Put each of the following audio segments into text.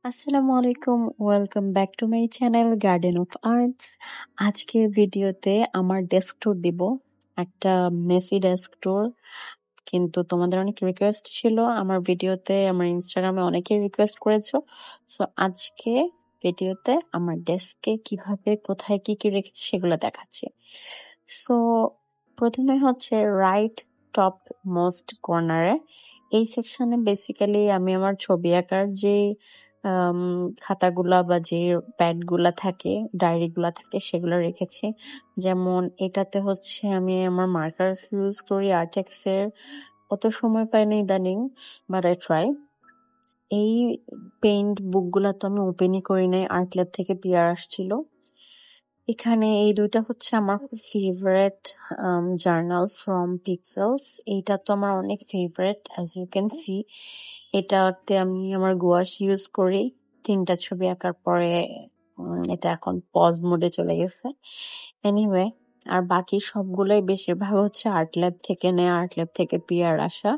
আসসালামু আলাইকুম, welcome back to my channel garden of arts. আজকের ভিডিওতে আমার ডেস্ক ট্যুর দিব, একটা মেসি ডেস্ক ট্যুর। কিন্তু তোমাদের অনেক রিকোয়েস্ট ছিল আমার ভিডিওতে, আমার ইনস্টাগ্রামে অনেকেই রিকোয়েস্ট করেছো। সো আজকে ভিডিওতে আমার ডেস্কে কিভাবে কোথায় কি কি রেখেছি সেগুলো দেখাচ্ছি। সো প্রথমে হচ্ছে রাইট টপ মোস্ট কর্নারে এই সেকশনে বেসিক্যালি আমি আমার ছবি আঁকার যে আম, খাতাগুলা বা যে প্যাডগুলা থাকে, ডায়েরিগুলা থাকে সেগুলো রেখেছি। যেমন এটাতে হচ্ছে আমি আমার মার্কার্স ইউজ করি আর্টেক্স এর। অত সময় পাই না ইদানিং, বাট আই ট্রাই। এই পেইন্ট বুকগুলা তো আমি ওপেনই করি নাই, আর্ট ল্যাব থেকে পিআর আসছিল। এখানে এই দুইটা হচ্ছে আমার খুব ফেভারেট জার্নাল ফ্রম পিক্সেলস। এইটা তো আমার অনেক favourite, as you can see. এটাতে আমি আমার গুয়াশ ইউজ করি 3টা ছবি আঁকার পরে। এটা এখন পজ মোডে চলে গেছে। এনিওয়ে, আর বাকি সবগুলোই বেশিরভাগ হচ্ছে আর্ট ল্যাব থেকে নেয়া, আর্ট ল্যাব থেকে পিআর আসা।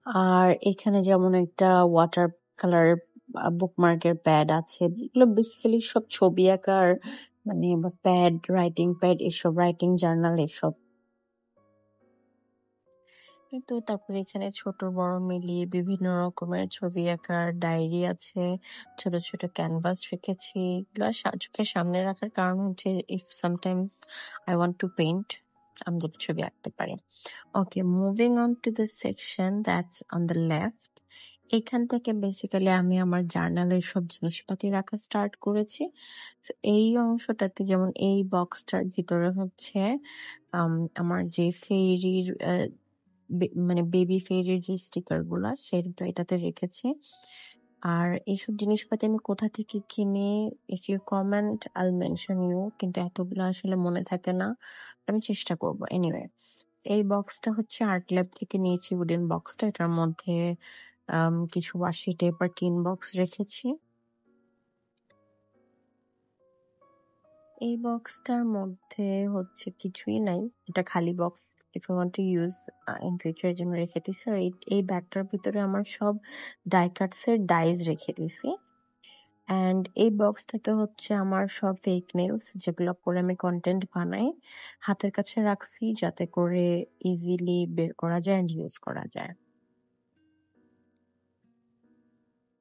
আর এখানে যেমন একটা ওয়াটার কালার বুকমার্কের প্যাড আছে। এগুলো বেসিক্যালি সব ছবি আঁকার মানে প্যাড, রাইটিং প্যাড, এসব রাইটিং জার্নাল এসব। তো তারপরে এখানে ছোট বড় মিলিয়ে বিভিন্ন রকমের ছবি আঁকার ডায়েরি আছে, ছোট ছোট ক্যানভাস রেখেছি। এগুলো চোখের সামনে রাখার কারণ হচ্ছে if sometimes I want to paint, আমি যাতে ছবি আঁকতে পারি। Okay, moving on to the section that's on the left. এখান থেকে বেসিক্যালি আমি আমার জার্নালের সব জিনিসপাতি রাখা স্টার্ট করেছি। তো এই অংশটাতে যেমন এই বক্সটার ভিতরে হচ্ছে আমার যে ফেরির মানে বেবি ফেরির যে স্টিকার গুলা সেটা এটাতে রেখেছি। আর এইসব জিনিসপাতি আমি কোথা থেকে কিনে, ইফ ইউ কমেন্ট আইল মেনশন ইউ, কিন্তু এতগুলো আসলে মনে থাকে না, আমি চেষ্টা করবো। এনিওয়ে, এই বক্সটা হচ্ছে আর্ট ল্যাব থেকে নিয়েছি, উডেন বক্সটা। এটার মধ্যে কিছু ওয়াশি টেপ আর টিন বক্স রেখেছি। এই বক্সটার মধ্যে হচ্ছে কিছুই নাই, এটা খালি box. If you want to use in future জন্য রেখে দিছি। আর এই ব্যাগটার ভিতরে আমার সব ডাই কাটস এর ডাইজ রেখে দিছি। অ্যান্ড এই বক্সটাতে হচ্ছে আমার সব ফেক নেলস, যেগুলো পরে আমি কন্টেন্ট বানাই, হাতের কাছে রাখছি যাতে করে ইজিলি বের করা যায় অ্যান্ড ইউজ করা যায়।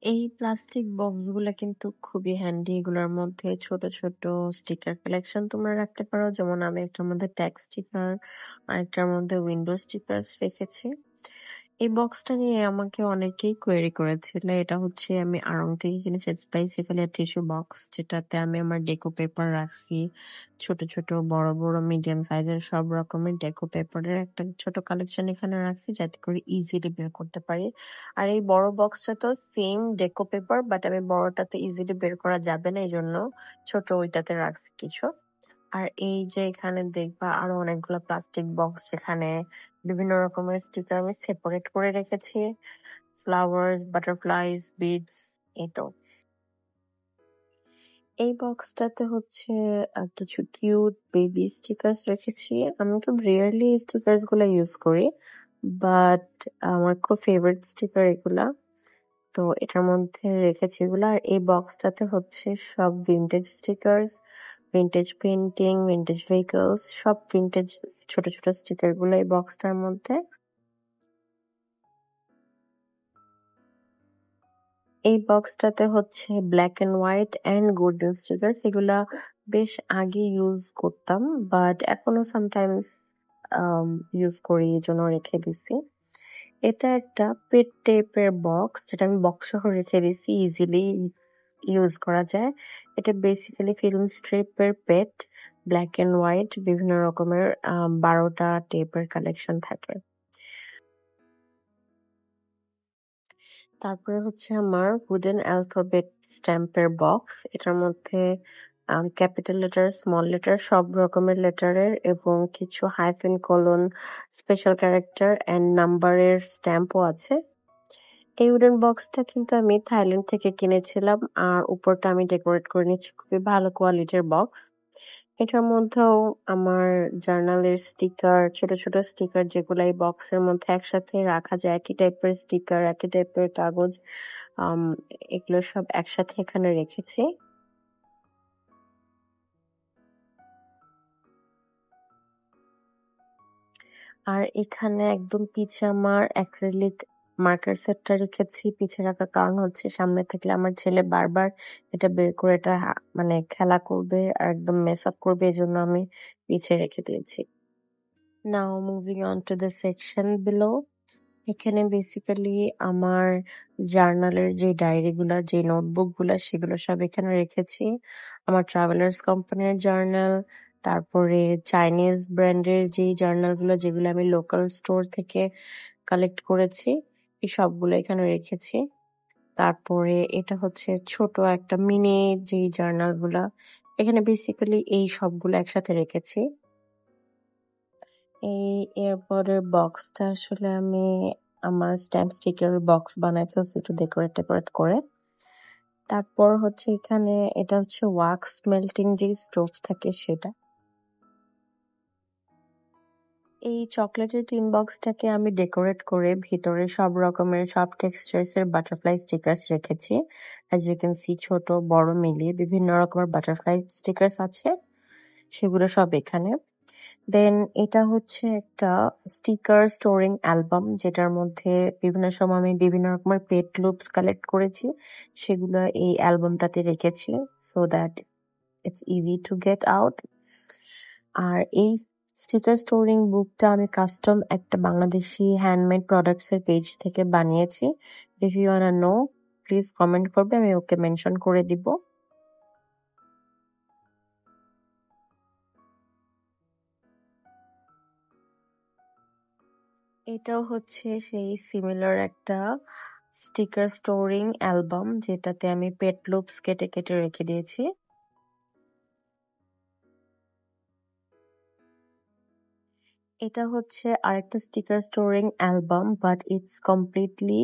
এই প্লাস্টিক বক্সগুলা কিন্তু খুবই হ্যান্ডি। এগুলোর মধ্যে ছোট ছোট স্টিকার কালেকশন তোমরা রাখতে পারো। যেমন আমি একটার মধ্যে ট্যাগ স্টিকার, আরেকটার মধ্যে উইন্ডো স্টিকার রেখেছি। এই বক্সটা নিয়ে আমাকে অনেকেই কোয়েরি করেছিল। এটা হচ্ছে আমি আড়ং থেকে কিনেছি। ইটস বেসিক্যালি টিস্যু বক্স, যেটাতে আমি আমার ডেকো পেপার রাখছি। ছোট ছোট, বড় বড়, মিডিয়াম সাইজের সব রকমের ডেকো পেপারের একটা ছোট কালেকশন এখানে রাখছি, যাতে করে ইজিলি বের করতে পারি। আর এই বড় বক্সটা তো সেম ডেকো পেপার, বাট আমি বড়টাতে ইজিলি বের করা যাবে না, এই জন্য ছোট ওইটাতে রাখছি কিছু। আর এই যে এখানে দেখবা আরো অনেকগুলো প্লাস্টিক বক্স, যেখানে বিভিন্ন রকমের স্টিকার আমি সেপারেট করে রেখেছি। ফ্লাওয়ার্স, বাটারফ্লাইজ, বিডস, এই তো। এই বক্সটাতে হচ্ছে কিছু কিউট বেবি স্টিকার্স রেখেছি। আমি খুব রেয়ারলি এই স্টিকার্স গুলো ইউজ করি, বাট আমার খুব ফেভারিট স্টিকার এগুলা। তো এটার মধ্যে রেখেছি এগুলো। আর এই বক্সটাতে হচ্ছে সব vintage stickers, vintage painting, vintage vehicles, সব ভিন্টেজ ছোট ছোট স্টিকার গুলো এই বক্সটার মধ্যে। এই বক্সটাতে হচ্ছে black and white and golden stickers. এগুলা বেশ আগে ইউজ করতাম, বাট এখনো সামটাইমস ইউজ করি, এই জন্য রেখে দিছি। এটা একটা পেট টেপের বক্স, যেটা আমি বক্স সহ রেখে দিছি, ইজিলি ইউজ করা যায়। এটা বেসিক্যালি ফিল্ম স্ট্রিপের পেট, ব্ল্যাক এন্ড হোয়াইট, বিভিন্ন রকমের 12টা টেপের কালেকশন থাকে। তারপরে হচ্ছে আমার উডেন অ্যালফাবেট স্ট্যাম্পের বক্স। এটার মধ্যে ক্যাপিটাল লেটার, স্মল লেটার, সব রকমের লেটারের এবং কিছু hyphen, colon, special character and নাম্বারের স্ট্যাম্পও আছে। এই উডেন বক্সটা কিন্তু আমি থাইল্যান্ড থেকে কিনেছিলাম, আর উপরটা আমি ডেকোরেট করে নিচ্ছি। খুবই ভালো কোয়ালিটির বক্স। এটার মধ্যেও আমার জার্নালের স্টিকার, ছোট ছোট স্টিকার, যেগুলো এই বক্সের মধ্যে একসাথে রাখা যায়। একই টাইপের স্টিকার, একই টাইপের কাগজ, আম, এগুলো সব একসাথে এখানে রেখেছি। আর এখানে একদম পিছে আমার অ্যাক্রিলিক মার্কার সেটটা রেখেছি। পিছে রাখার কারণ হচ্ছে সামনে থাকলে আমার ছেলে বারবার এটা বের করে এটা মানে খেলা করবে আর একদম মেস আপ করবে, এই জন্য আমি পিছে রেখে দিয়েছি। নাও moving on to the section below. এখানে বেসিক্যালি আমার জার্নালের যে ডায়েরিগুলা, যে নোটবুকগুলা, সেগুলো সব এখানে রেখেছি। আমার ট্রাভেলার্স কোম্পানির জার্নাল, তারপরে চাইনিজ ব্র্যান্ডের যেই জার্নালগুলো যেগুলো আমি লোকাল স্টোর থেকে কালেক্ট করেছি, এই সবগুলো এখানে রেখেছি। তারপরে এটা হচ্ছে ছোট একটা মিনি যেই জার্নালগুলা, এখানে বেসিক্যালি এই সবগুলো একসাথে রেখেছি। এই এয়ারপডের বক্সটা আসলে আমি আমার স্ট্যাম্প স্টিকার বক্স বানাই ফেলছি একটু ডেকোরেট করে। তারপর হচ্ছে এখানে এটা হচ্ছে ওয়াক্স মেল্টিং যে স্টোভ থাকে সেটা। এই চকলেটের টিন বক্সটাকে আমি ডেকোরেট করে ভিতরে সব রকমের সব টেক্সচার্স এর বাটারফ্লাই স্টিকার্স রেখেছি। অ্যাজ ইউ ক্যান সি ছোট বড় মিলিয়ে বিভিন্ন রকমের বাটারফ্লাই স্টিকার্স আছে, সেগুলো সব এখানে। দেন এটা হচ্ছে একটা স্টিকার স্টোরিং অ্যালবাম, যেটার মধ্যে বিভিন্ন সময় আমি বিভিন্ন রকমের পেট লুপস কালেক্ট করেছি, সেগুলো এই অ্যালবামটাতে রেখেছি so that it's easy to get out. আর এই স্টিকার স্টোরিং বুকটা আমি কাস্টম একটা বাংলাদেশি হ্যান্ডমেড প্রোডাক্টস এর পেজ থেকে বানিয়েছি। If you wanna know please comment করবে, আমি ওকে মেনশন করে দিব। এটাও হচ্ছে সেই সিমিলার একটা স্টিকার স্টোরিং অ্যালবাম, যেটাতে আমি পেট লুপস কেটে কেটে রেখে দিয়েছি। এটা হচ্ছে আরেকটা sticker storing album, but it's completely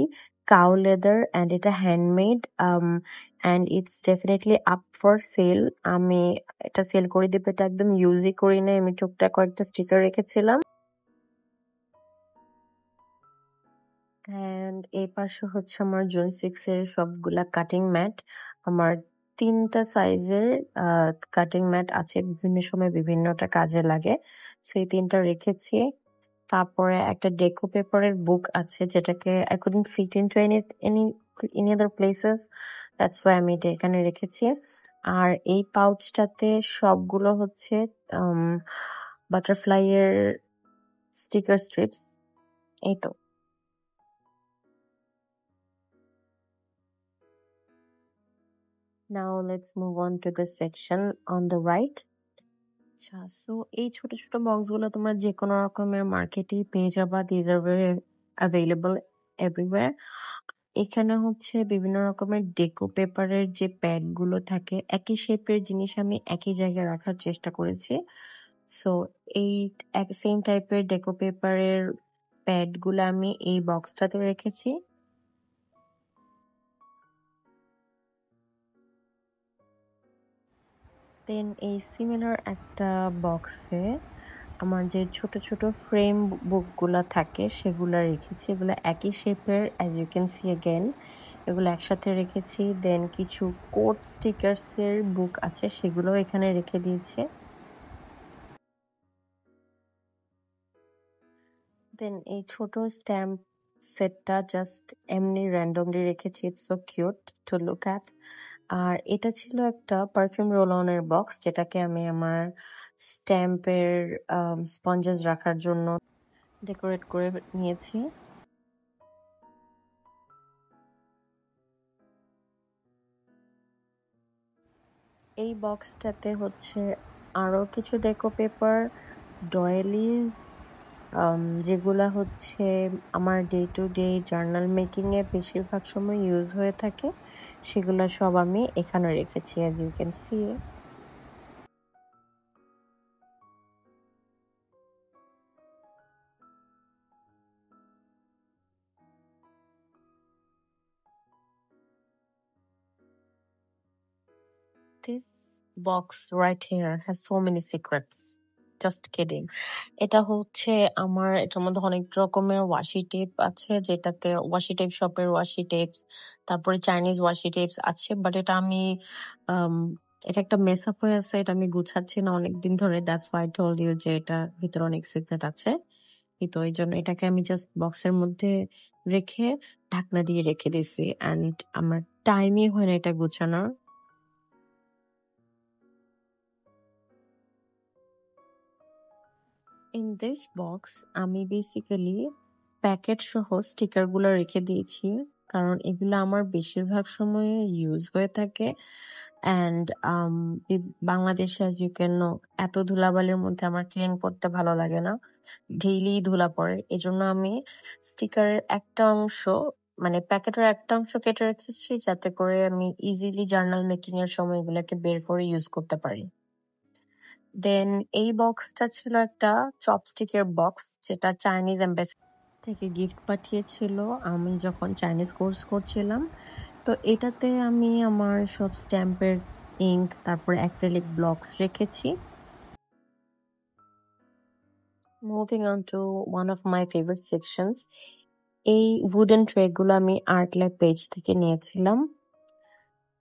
cow leather and এটা handmade and it's definitely up for sale. আমি এটা সেল করে দিব, এটা একদম ইউজই করি না, আমি টুকটাক কয়েকটা স্টিকার রেখেছিলাম। অ্যান্ড এই পাশে হচ্ছে আমার জুন 6 এর সবগুলা কাটিং ম্যাট। আমার 3টা সাইজের কাটিং ম্যাট আছে, বিভিন্ন সময় বিভিন্নটা কাজে লাগে, সেই 3টা রেখেছি। তারপরে একটা ডেকো পেপারের বুক আছে, যেটাকে I couldn't fit into any other places, that's why আমি এটা এখানে রেখেছি। আর এই পাউচটাতে সবগুলো হচ্ছে বাটারফ্লাই এর স্টিকার স্ট্রিপস। এই তো। Now let's move on to the section on the right. আচ্ছা, সো এই ছোট ছোট বক্সগুলো তোমরা যে কোনো রকমের মার্কেটেই পেয়ে যাবা, these are very available everywhere. এখানে হচ্ছে বিভিন্ন রকমের ডেকো পেপারের যে প্যাড গুলো থাকে, একই শেপের জিনিস আমি একই জায়গায় রাখার চেষ্টা করেছি। সো এই সেম টাইপের ডেকো পেপারের প্যাড গুলো আমি এই বক্সটাতে রেখেছি। দেন এই সিমিলার একটা বক্সে আমার যে ছোট ছোট ফ্রেম বুকগুলা থাকে সেগুলা রেখেছি, এগুলো একই শেপের, as you can see again এগুলো একসাথে রেখেছি। দেন কিছু কোড স্টিকার্সের বুক আছে, সেগুলোও এখানে রেখে দিয়েছি। দেন এই ছোট স্ট্যাম্প সেটটা জাস্ট এমনি র্যান্ডমলি রেখেছি, it's so cute to look at. আর এটা ছিল একটা পারফিউম রোল অনের বক্স, যেটাকে আমি আমার স্ট্যাম্পের স্পঞ্জেস রাখার জন্য ডেকোরেট করে নিয়েছি। এই বক্সটাতে হচ্ছে আরো কিছু ডেকো পেপার, ডয়েলিজ, যেগুলা হচ্ছে আমার day to day journal making এ বেশিরভাগ সময় ইউজ হয়ে থাকে, সেগুলা সব আমি এখানে রেখেছি, as you can see. This box right here has so many secrets. Just kidding. এটা হচ্ছে আমার, এটার মধ্যে অনেক রকমের ওয়াশি টেপ আছে, যেটাতে ওয়াশি টেপ শপের ওয়াশি টেপস, তারপরে চাইনিজ ওয়াশি টেপস আছে, বাট এটা আমি আম, এটা একটা মেস আপ হয়ে আছে, এটা আমি গুছাচ্ছি না অনেকদিন ধরে। That's why I told you যে এটা ভিতরে অনেক সিক্রেট আছে। তো এই জন্য এটাকে আমি জাস্ট বক্সের মধ্যে রেখে ঢাকনা দিয়ে রেখে দিছি, অ্যান্ড আমার টাইমই হয় না এটা গুছানোর। ইন দিস বক্স আমি বেসিক্যালি প্যাকেট সহ স্টিকার গুলো রেখে দিয়েছি, কারণ এগুলো আমার বেশিরভাগ সময়ে ইউজ হয়ে থাকে। অ্যান্ড বাংলাদেশে অ্যাজ ইউ ক্যান নো, এত ধুলাবালির মধ্যে আমার ক্লিন করতে ভালো লাগে না, ডেইলি ধুলা পড়ে। এজন্য আমি স্টিকারের একটা অংশ, মানে প্যাকেটের একটা অংশ কেটে রেখেছি, যাতে করে আমি ইজিলি জার্নাল মেকিং এর সময় এগুলোকে বের করে ইউজ করতে পারি। দেন এই বক্সটা ছিল একটা চপস্টিকের বক্স, যেটা চাইনিজ এম্বাসি থেকে গিফট পাঠিয়েছিল আমি যখন চাইনিজ কোর্স করছিলাম। তো এটাতে আমি আমার সব স্ট্যাম্পের ইঙ্ক, তারপর অ্যাক্রিলিক ব্লকস রেখেছি। Moving on to one of my favourite sections, এই উডেন ট্রেগুলো আমি আর্ট ল্যাব পেজ থেকে নিয়েছিলাম।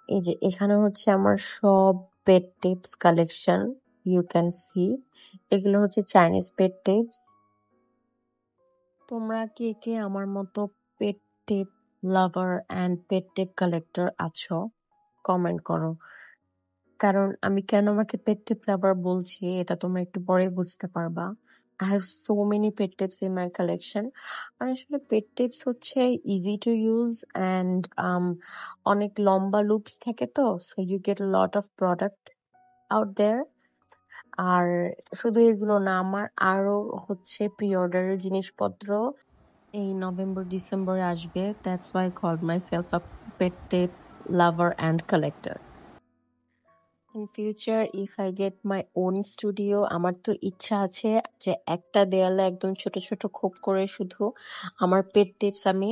এই যে এখানে হচ্ছে আমার সব pet tips collection, you can see. এগুলো হচ্ছে চাইনিজ পেট টিপস। তোমরা কে কে আমার মতো pet tip lover and pet tip collector আছো? কমেন্ট করো। কারণ আমি কেন আমাকে পেট টিপ লাভার বলছি এটা তোমরা একটু পরে বুঝতে পারবা। I have so many pet tips in my collection. আর আসলে পেট টিপস হচ্ছে ইজি টু ইউজ, অ্যান্ড অনেক লম্বা লুপস থাকে, তো so you get a lot of product out there. আর শুধু এগুলো না, আমার আরো হচ্ছে প্রি অর্ডারের জিনিসপত্র এই নভেম্বর ডিসেম্বরে আসবে। That's why I called myself a pet tip lover and collector. In future if I get my own studio, আমার তো ইচ্ছা আছে যে একটা দেয়ালে একদম ছোট ছোট খোপ করে শুধু আমার পেট টিপস আমি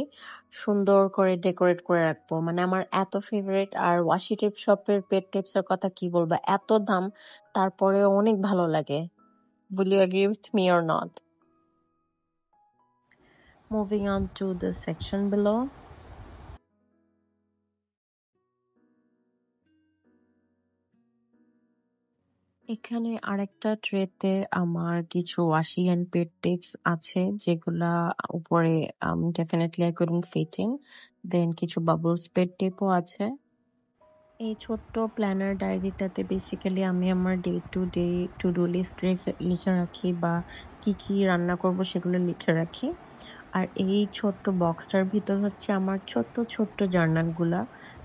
সুন্দর করে ডেকোরেট করে রাখবো। মানে আমার এত ফেভারিট। আর ওয়াশি টিপ শপের পেট টিপস এর কথা কি বলবো, এত দাম, তারপরেও অনেক ভালো লাগে। Will you agree with me or not? Moving on to the section below. এখানে আরেকটা ট্রেতে আমার কিছু ওয়াশি অ্যান্ড পেট টিপস আছে, যেগুলা উপরে definitely I couldn't fit in. Then কিছু বাবলস পেট টিপও আছে। এই ছোট্ট প্ল্যানার ডায়েরিটাতে বেসিক্যালি আমি আমার ডে টু ডু লিস্ট লিখে রাখি, বা কি কি রান্না করব সেগুলো লিখে রাখি। আর এই ছোট্ট বক্সটার ভিতর হচ্ছে আমার ছোট্ট ছোট্ট জার্নালগুলা,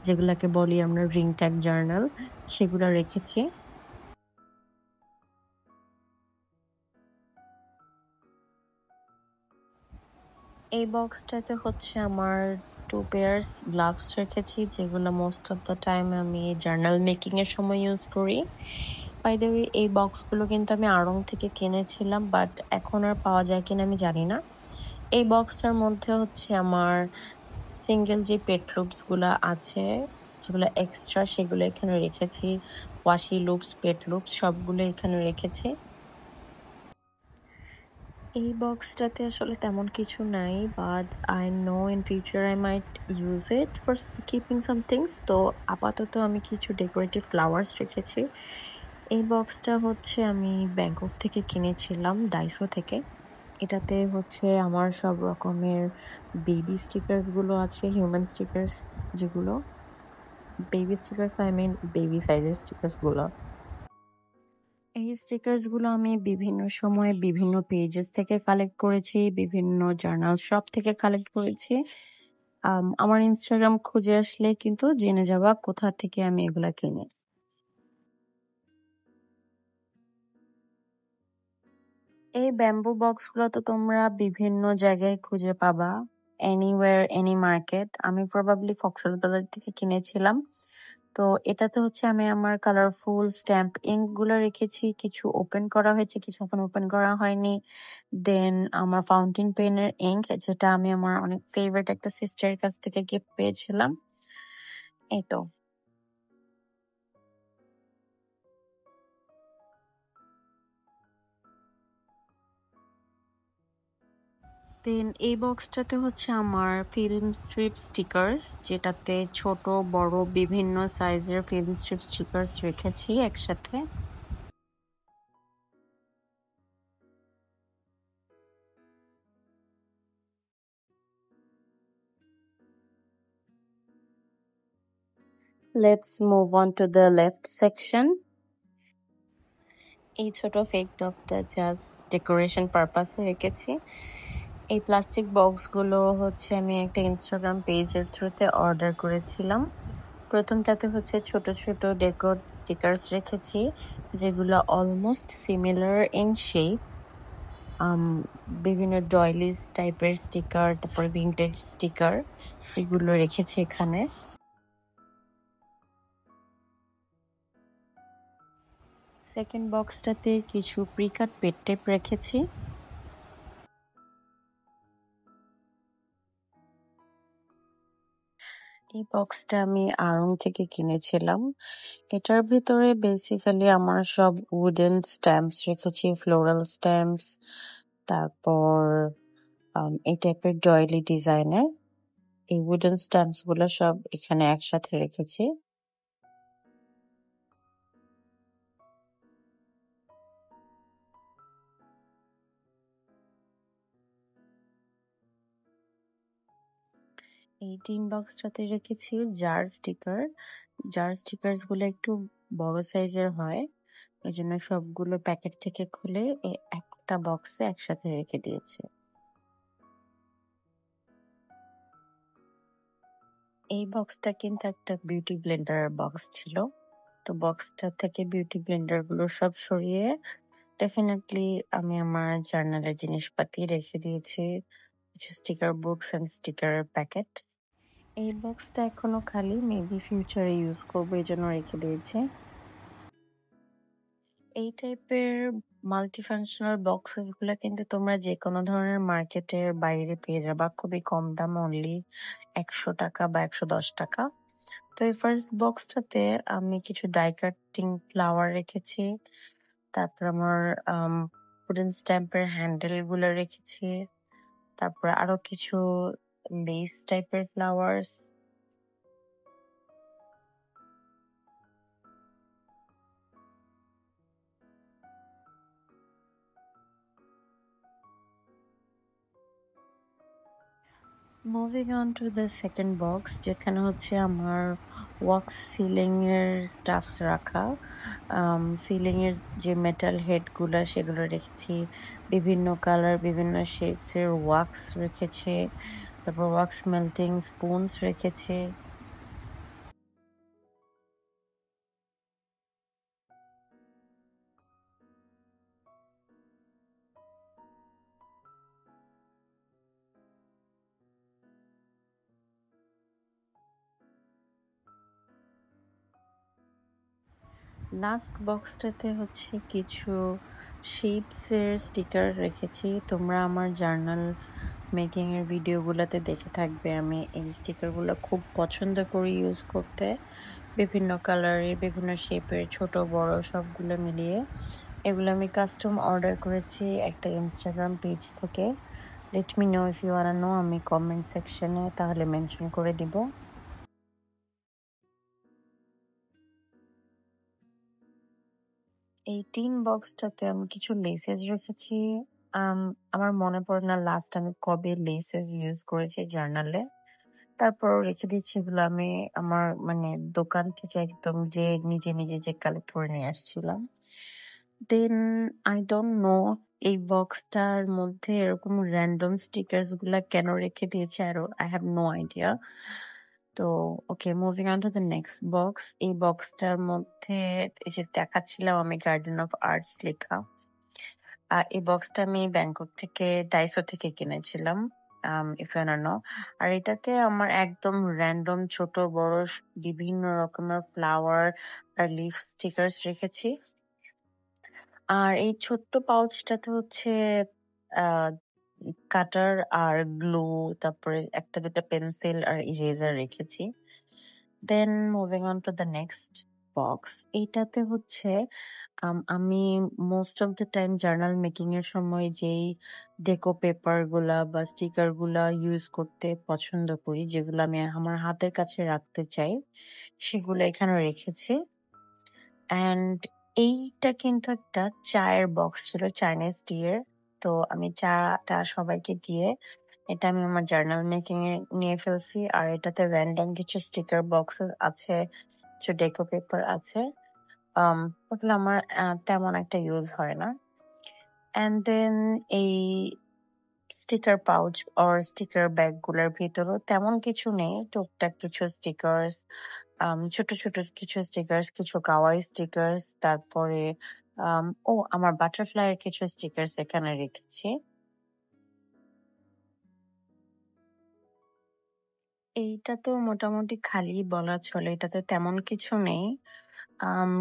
যেগুলাকে বলি আমরা রিং ট্যাগ জার্নাল, সেগুলা রেখেছি। এই বক্সটাতে হচ্ছে আমার 2 পেয়ার্স গ্লাভস রেখেছি, যেগুলো মোস্ট অফ দ্য টাইম আমি জার্নাল মেকিং এর সময় ইউজ করি। বাই দ্য ওয়ে, এই বক্সগুলো কিন্তু আমি আড়ং থেকে কিনেছিলাম, বাট এখন আর পাওয়া যায় কিনা আমি জানি না। এই বক্সটার মধ্যে হচ্ছে আমার সিঙ্গেল যে পেট লুপস গুলা আছে, যেগুলো এক্সট্রা, সেগুলো এখানে রেখেছি। ওয়াশি লুপস, পেট লুপস সবগুলো এখানে রেখেছি। এই বক্সটাতে আসলে তেমন কিছু নাই, but I know in future I might use it for keeping some things. তো আপাতত আমি কিছু ডেকোরেটিভ ফ্লাওয়ার্স রেখেছি। এই বক্সটা হচ্ছে আমি ব্যাংকক থেকে কিনেছিলাম, ডাইসো থেকে। এটাতে হচ্ছে আমার সব রকমের বেবি স্টিকার্সগুলো আছে, হিউম্যান স্টিকার্স, যেগুলো baby stickers, I mean baby সাইজের স্টিকার্সগুলো। এই স্টিকার্সগুলো আমি বিভিন্ন সময় বিভিন্ন পেজেস থেকে কালেক্ট করেছি, বিভিন্ন জার্নাল শপ থেকে কালেক্ট করেছি। আমার ইনস্টাগ্রাম খুঁজে আসলে কিন্তু জেনে যাবা কোথা থেকে আমি এগুলা কিনি। এই ব্যাম্বু বক্সগুলো তো তোমরা বিভিন্ন জায়গায় খুঁজে পাবা, এনিওয়্যার, এনি মার্কেট। আমি প্রবাবলি কক্সবাজার থেকে কিনেছিলাম। তো এটাতে হচ্ছে আমি আমার কালারফুল স্ট্যাম্প ইঙ্ক গুলো রেখেছি, কিছু ওপেন করা হয়েছে, কিছু এখন ওপেন করা হয়নি। দেন আমার ফাউন্টেন পেনের ইঙ্ক, যেটা আমি আমার অনেক ফেভারিট একটা সিস্টারের কাছ থেকে গিফট পেয়েছিলাম। এই তো। দেন এই বক্সটাতে হচ্ছে আমার ফিল্ম স্ট্রিপ স্টিকার্স, যেটাতে ছোট বড় বিভিন্ন সাইজের ফিল্ম স্ট্রিপ স্টিকার্স রেখেছি একসাথে। Let's move on to the left section. এই ছোট ফেক ডগটা জাস্ট ডেকোরেশন পারপাসে রেখেছি। এই প্লাস্টিক বক্সগুলো হচ্ছে আমি একটা ইনস্টাগ্রাম পেজের থ্রুতে অর্ডার করেছিলাম। প্রথমটাতে হচ্ছে ছোট ছোট ডেকোর স্টিকার্স রেখেছি, যেগুলো অলমোস্ট সিমিলার ইন শেপ। বিভিন্ন ডয়লিস টাইপের স্টিকার, তারপর ভিন্টেজ স্টিকার, এগুলো রেখেছি এখানে। সেকেন্ড বক্সটাতে কিছু প্রিকাট পেট টেপ রেখেছি। এই বক্সটা আমি আড়ং থেকে কিনেছিলাম। এটার ভিতরে বেসিক্যালি আমার সব উডেন স্ট্যাম্পস রেখেছি, ফ্লোরাল স্ট্যাম্পস, তারপর এই টাইপের ডয়েলি ডিজাইনের এই উডেন স্ট্যাম্পস গুলো সব এখানে একসাথে রেখেছি। এই টিন বক্সটাতে রেখেছি জার স্টিকার। জার স্টিকার্স গুলো একটু বড় সাইজের হয়, এই জন্য সবগুলো প্যাকেট থেকে খুলে একটা বক্সে একসাথে রেখে দিয়েছি। এই বক্সটা কিন্তু একটা বিউটি ব্লেন্ডার বক্স ছিল, তো বক্সটা থেকে বিউটি ব্লেন্ডার গুলো সব সরিয়ে ডেফিনেটলি আমি আমার জার্নালের জিনিসপাতি রেখে দিয়েছি, sticker books and sticker packet. এই বক্সটা এখনো খালি, মেবি ফিউচারে ইউজ করবো, এই জন্য রেখে দিয়েছি। এই টাইপের মাল্টিফাংশনাল বক্সেস গুলো কিন্তু তোমরা যে কোনো ধরনের মার্কেটের বাইরে পেয়ে যাবা খুবই কম দাম, অনলি 100 টাকা বা 110 টাকা। তো এই ফার্স্ট বক্সটাতে আমি কিছু ডাই কাটিং ফ্লাওয়ার রেখেছি, তারপর আমার উডেন স্ট্যাম্পের হ্যান্ডেল গুলো রেখেছি, তারপর আরো কিছু লেস টাইপের flowers. Moving on to the second box, যেখানে হচ্ছে আমার ওয়াক্স সিলিং এর স্টাফস রাখা। সিলিং এর যে মেটাল হেড গুলা সেগুলো রেখেছি, বিভিন্ন কালার বিভিন্ন শেপস এর ওয়াক্স রেখেছি, তারপর ওয়াক্স মেল্টিং স্পুনস রেখেছি। লাস্ট বক্সটাতে হচ্ছে কিছু শেপস এর স্টিকার রেখেছি। তোমরা আমার জার্নাল মেকিং এর ভিডিওগুলোতে দেখে থাকবে, আমি এই স্টিকারগুলো খুব পছন্দ করি ইউজ করতে। বিভিন্ন কালারের বিভিন্ন শেপের ছোট বড় সবগুলো মিলিয়ে এগুলো আমি কাস্টম অর্ডার করেছি একটা ইনস্টাগ্রাম পেজ থেকে। Let me know if you wanna know, আমি কমেন্ট সেকশনে তাহলে মেনশন করে দিব। এই টিন বক্সটাতে আমি কিছু লেসেস রেখেছি। আমার মনে পড়ে না লাস্ট আমি কবে লেসেস ইউজ করেছি জার্নালে, তারপর রেখে দিচ্ছি। এগুলো আমি আমার মানে দোকান থেকে একদম যে নিজে নিজে যে কালেক্ট করে নিয়ে আসছিলাম। দেন আই ডোন্ট নো এই বক্সটার মধ্যে এরকম র্যান্ডম স্টিকার্স গুলা কেন রেখে দিয়েছে, আই হ্যাভ নো আইডিয়া। তো okay, moving on to the next box. এই বক্সটার মধ্যে এই যে দেখাচ্ছিলাম আমি গার্ডেন অফ আর্টস লেখা, এই বক্সটা আমি ব্যাংকক থেকে ডাইসো থেকে কিনেছিলাম, ইফ ইউ নো। আর এটাতে আমার একদম র্যান্ডম ছোট বড় বিভিন্ন রকমের ফ্লাওয়ার আর লিফ স্টিকার্স রেখেছি। আর এই ছোট্ট পাউচটাতে হচ্ছে আহ কাটার আর গ্লু, তারপরে একটা দুটা পেন্সিল আর ইরেজার রেখেছি। Then moving on to the next box. এইটাতে হচ্ছে আমি most of the time journal making এর সময় যেই ডেকো পেপার গুলা বা স্টিকার গুলা ইউজ করতে পছন্দ করি, যেগুলো আমি আমার হাতের কাছে রাখতে চাই, সেগুলো এখানে রেখেছি। অ্যান্ড এইটা কিন্তু একটা চায়ের বক্স ছিল, চাইনিজ টি এর। তো আমি চাটা সবাইকে দিয়ে এটা আমি আমার জার্নাল মেকিং এ নিয়ে ফেলছি। আর এটাতে র্যান্ডম কিছু স্টিকার বক্সেস আছে, কিছু ডেকো পেপার আছে। ওগুলো আমার তেমন একটা ইউজ হয় না। অ্যান্ড দেন এই sticker pouch or sticker bag গুলার ভিতরও তেমন কিছু নেই, টুকটাক কিছু স্টিকার্স, ছোট ছোট কিছু স্টিকার্স, কিছু কাওয়াই স্টিকার্স, তারপরে আমার বাটারফ্লাই এর কিছু স্টিকার্স এখানে রেখেছি। এইটা তো মোটামুটি খালি বলা চলে, এটাতে তেমন কিছু নেই,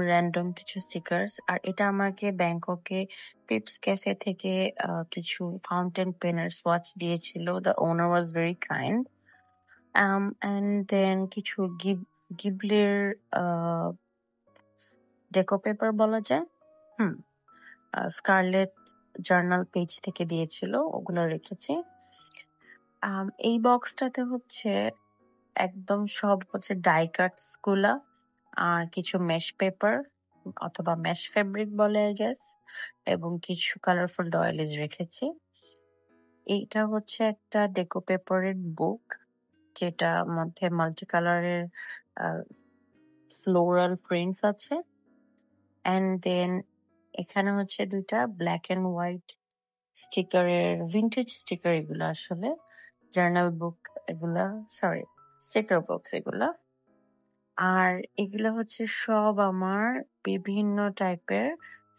র্যান্ডম কিছু স্টিকার্স। আর এটা আমাকে ব্যাংককে পিপস ক্যাফে থেকে কিছু ফাউন্টেন পেনের সোয়াচ দিয়েছিল। The owner was very kind. And then কিছু গিবলির ডেকো পেপার বলা যায়, স্কারলেট জার্নাল পেজ থেকে দিয়েছিল, ওগুলো রেখেছি। এই বক্সটাতে হচ্ছে একদম সব হচ্ছে ডাই কাটস গুলা আর কিছু মেশ পেপার অথবা মেশ ফেব্রিক বলে আই গেস, এবং কিছু কালারফুল ডয়েলিজ রেখেছি। এইটা হচ্ছে একটা ডেকো পেপারের বুক, যেটার মধ্যে মাল্টি কালারের ফ্লোরাল প্রিন্টস আছে। অ্যান্ড দেন এখানে হচ্ছে দুইটা ব্ল্যাক অ্যান্ড হোয়াইট স্টিকারের ভিন্টেজ স্টিকার, এগুলো আসলে জার্নাল বুক, এগুলা সরি স্টিকার বক্স এগুলা। আর এগুলো হচ্ছে সব আমার বিভিন্ন টাইপের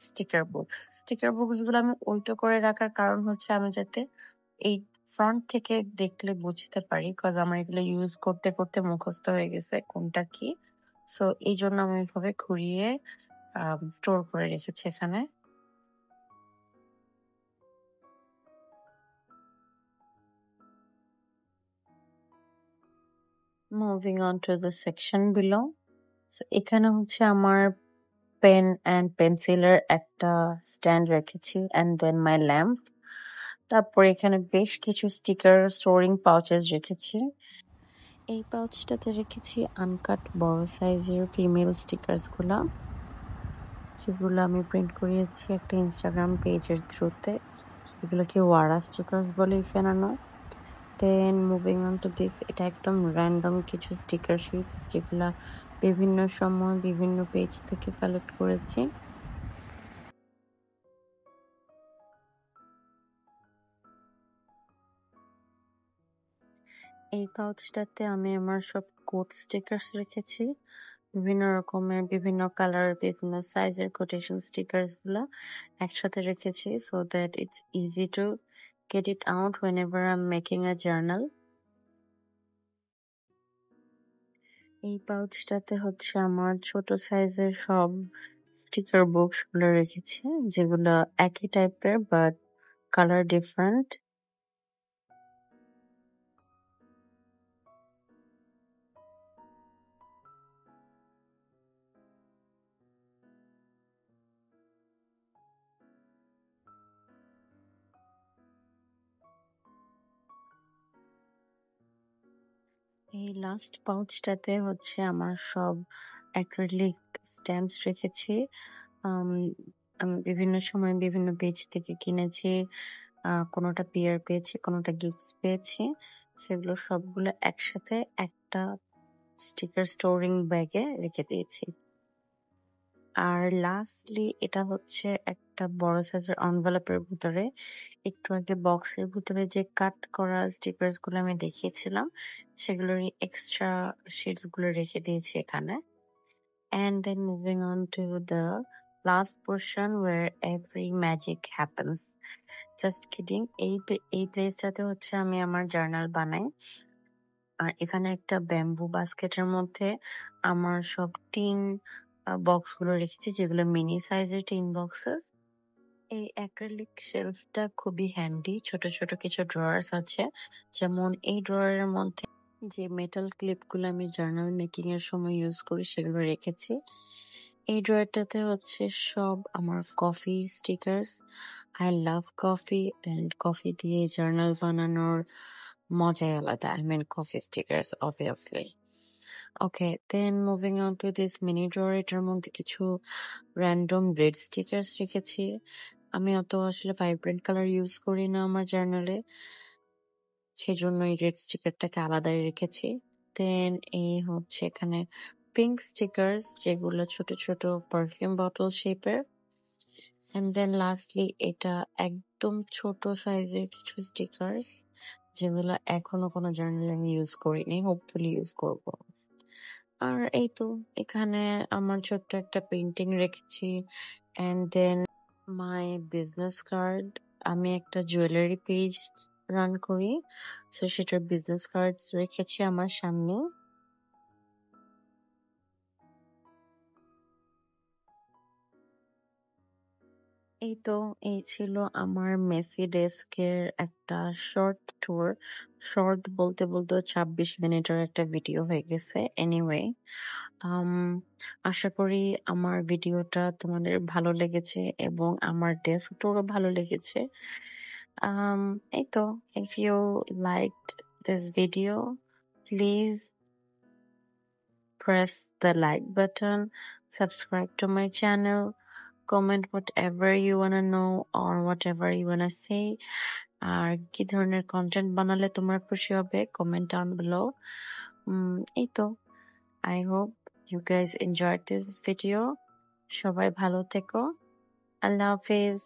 স্টিকার বুকস। স্টিকার বুকস গুলো আমি উল্টো করে রাখার কারণ হচ্ছে আমি যাতে এই ফ্রন্ট থেকে দেখলে বুঝতে পারি, কজ আমার এগুলো ইউজ করতে করতে মুখস্থ হয়ে গেছে কোনটা কি। সো এই জন্য আমি এভাবে ঘুরিয়ে স্টোর করে রেখেছি এখানে। Moving on to the section below. এখানে হচ্ছে আমার পেন অ্যান্ড পেন্সিলের একটা স্ট্যান্ড রেখেছি, অ্যান্ড দেন মাই ল্যাম্প। তারপর এখানে বেশ কিছু স্টিকার স্টোরিং পাউচেস রেখেছি। এই পাউচটাতে রেখেছি আনকাট বড় সাইজের ফিমেল স্টিকার্স গুলা, যেগুলো আমি প্রিন্ট করিয়েছি একটা ইনস্টাগ্রাম পেজের থ্রুতে। এগুলোকে ওয়ারা স্টিকার্স বলে ফেনানো। দেন মুভিং অন টু দিস, এটা একদম র্যান্ডম কিছু স্টিকার শিটস, যেগুলা বিভিন্ন সময় বিভিন্ন পেজ থেকে কালেক্ট করেছি। এই পাউচটাতে আমি আমার সব কোট স্টিকার্স রেখেছি, বিভিন্ন রকমের, বিভিন্ন কালার, বিভিন্ন সাইজের কোটেশন স্টিকার্স গুলা একসাথে রেখেছি, so that it's easy to get it out whenever I'm making a journal. এই পাউচটাতে হচ্ছে আমার ছোট সাইজের সব স্টিকার বুকস গুলো রেখেছি, যেগুলো একই টাইপের বাট কালার ডিফারেন্ট। এই লাস্ট পাউচটাতে হচ্ছে আমার সব অ্যাক্রিলিক স্ট্যাম্পস রেখেছি। আমি বিভিন্ন সময় বিভিন্ন পেজ থেকে কিনেছি, কোনোটা পিয়ার পেয়েছি, কোনোটা গিফটস পেয়েছি। সেগুলো সবগুলো একসাথে একটা স্টিকার স্টোরিং ব্যাগে রেখে দিয়েছি। আর লাস্টলি এটা হচ্ছে একটা বড় সাইজের এনভেলপের ভিতরে, একটু আগে বক্সের ভিতরে যে কাট করা স্টিকার্স গুলো আমি দেখিয়েছিলাম, সেগুলোরই এক্সট্রা শিটস গুলো রেখে দিয়েছি এখানে। And then moving on to the last portion where every magic happens. Just kidding. এই প্লেসটাতে হচ্ছে আমি আমার জার্নাল বানাই। আর এখানে একটা ব্যাম্বু বাস্কেটের মধ্যে আমার সব টিন বক্স গুলো রেখেছি, যেগুলো মিনি সাইজের টিন বক্সেস। এই অ্যাক্রিলিক শেলফটা খুবই হ্যান্ডি, ছোট ছোট কিছু ড্রয়ার্স আছে, যেমন এই ড্রয়ারের মধ্যে যে মেটাল ক্লিপ গুলো আমি জার্নাল মেকিং এর সময় ইউজ করি সেগুলো রেখেছি। এই ড্রয়ারটাতে হচ্ছে সব আমার coffee stickers. I love coffee and coffee দিয়ে জার্নাল বানানোর মজাই আলাদা। I mean coffee stickers obviously. Okay, then moving on to this mini drawer, এটার মধ্যে কিছু random red stickers রেখেছি। আমি অত আসলে ভাইব্রেন্ট কালার ইউজ করি না আমার জার্নালে, সেজন্য এই রেড স্টিকারটাকে আলাদাই রেখেছি। দেন এই হচ্ছে এখানে পিঙ্ক স্টিকার্স, যেগুলো ছোট ছোট পারফিউম বটল শেপের। এন্ড দেন লাস্টলি এটা একদম ছোট সাইজের কিছু স্টিকার্স, যেগুলো এখনো কোনো জার্নালে আমি ইউজ করিনি, হোপফুলি ইউজ করব। আর এই তো এখানে আমার ছোট্ট একটা পেন্টিং রেখেছি। And then my business card. আমি একটা জুয়েলারি পেজ রান করি, তো সেটার বিজনেস কার্ডস রেখেছি আমার সামনে। এই তো এই ছিল আমার মেসি ডেস্কের একটা শর্ট ট্যুর। শর্ট বলতে বলতে ২৬ মিনিটের একটা ভিডিও হয়ে গেছে। এনিওয়ে, আশা করি আমার ভিডিওটা তোমাদের ভালো লেগেছে এবং আমার ডেস্ক ট্যুরও ভালো লেগেছে। এই তো, if you liked this video, please press the like button, subscribe to my channel, comment whatever you wanna know or whatever you wanna say. আর কি ধরনের কন্টেন্ট বানালে তোমরা খুশি হবে, কমেন্ট down below. এই তো, I hope you guys enjoyed this video. সবাই ভালো থেকো। আল্লাহ হাফেজ।